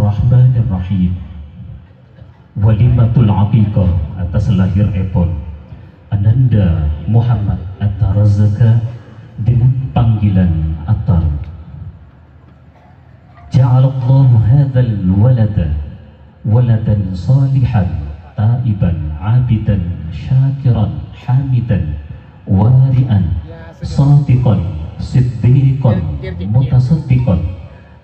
Bismillahirrahmanirrahim. Walimatul aqiqah atas lahir epon Ananda Muhammad At-Tarazaka dengan panggilan Attar. Ja'alallahu hadzal walada waladan salihan taiban abidan syakiran hamidan wari'an sadiqan siddiqan mutasaddiqan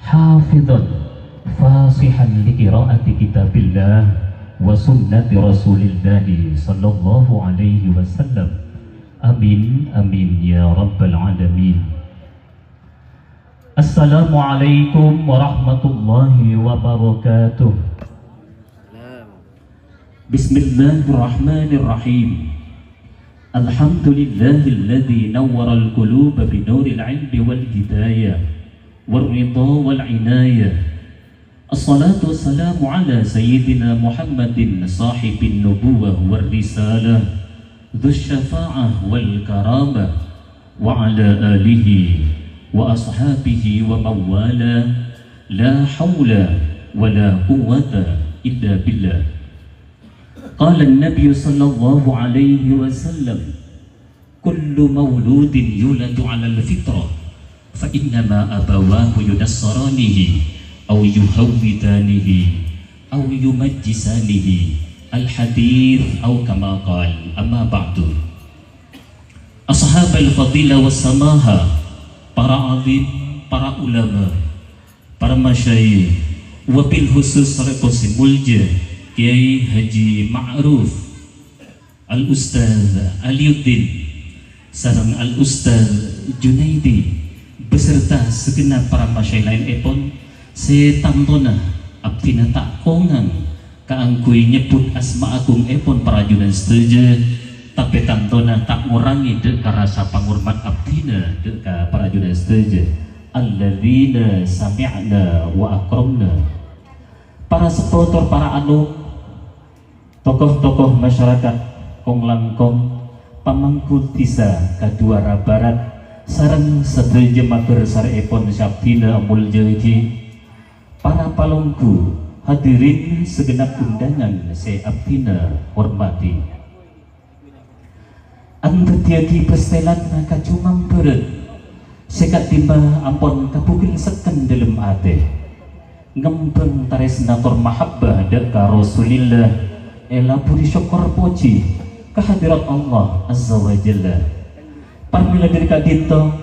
hafidhan fasihan liqira'ati kitabillah wa sunnati rasulillahi sallallahu alaihi wasallam. Amin amin ya rabbal alamin. Assalamualaikum warahmatullahi wabarakatuh. Bismillahirrahmanirrahim. Alhamdulillahilladzi nawwara al-quluba binuril ilmi wal hidayah والرضا والعناية. الصلاة والسلام على سيدنا محمد صاحب النبوة والرسالة ذو الشفاعة والكرامة وعلى آله وأصحابه ومن والاه لا حول ولا قوة إلا بالله. قال النبي صلى الله عليه وسلم كل مولود يولد على الفطرة فإنما أبواه ينصرانه أو يهودانه أو يمجسانه الحديث أو كما قال. أما بعد. أصحاب الفضيلة والسماحة, para alim, para ulama, para masyayikh, wabil khusus reposi mulja Kiai Haji Ma'ruf Al-Ustaz Aliuddin sareng Al-Ustaz Junaidi beserta segenap para masyayikh lain epon setantona abdina tak kongang kaangkui nyebut asma agung epon para junan setuju, tapi tantona tak ngurangi dek rasa pangurmat abdina dek para junan setuju. Alladzina sami'na wa akramna. Para sepotor, para anu tokoh-tokoh masyarakat kong langkong pamangku tisa kaduara barat sareng sedaya mager sarepon syabdina amul jadi, para palungku hadirin segenap undangan saya abdina hormati. Anda tiagi pestelan kacumang beret sekat timba ampon kabukil seken dalam ate ngembeng taresnator mahabbah deka Rasulillah ela puri syukur puji kehadirat Allah Azza wa Jalla. Parmila dari kadito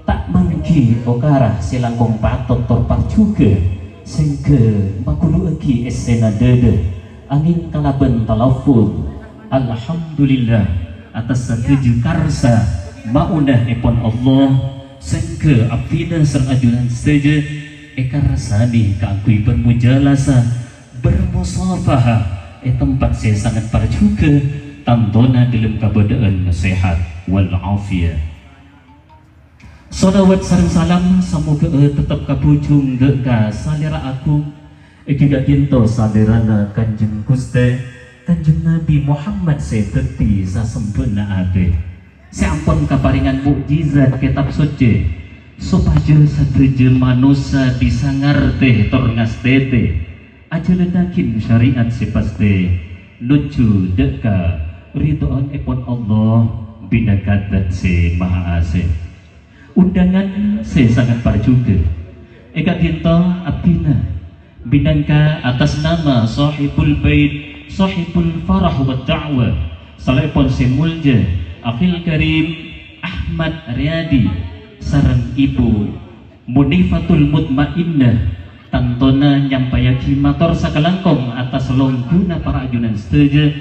tak mangki okarah silangkong patot torpar juga sehingga makulu agi esena dede angin kalaban talafud. Alhamdulillah atas setuju karsa maunah epon Allah sehingga abdina serang ajunan setuju ekarasani keangkui bermujalasa bermusafahah tempat saya sangat parjuga tantona dalam kabadaan sehat wal afiyah. Salawat sareng salam semoga tetap kabujung deka salira aku juga ginto salirana Kanjeng Gusti Kanjeng Nabi Muhammad seteti sasempena ade sampun kaparingan mukjizat kitab suci supaya sadeje manusia bisa ngerti tur ngastete aja ledakin syariat sepaste nuju deka ridhoan epon Allah binakadat se maha asih. Undangan saya sangat parjuga eka dinto abdina bidangka atas nama sahibul bait sahibul farah wa da'wah salepon se mulja akhil karim Ahmad Riyadi sareng ibu Munifatul Mutmainnah tantona nyampayaki mator sakalangkong atas longguna para ajunan setuju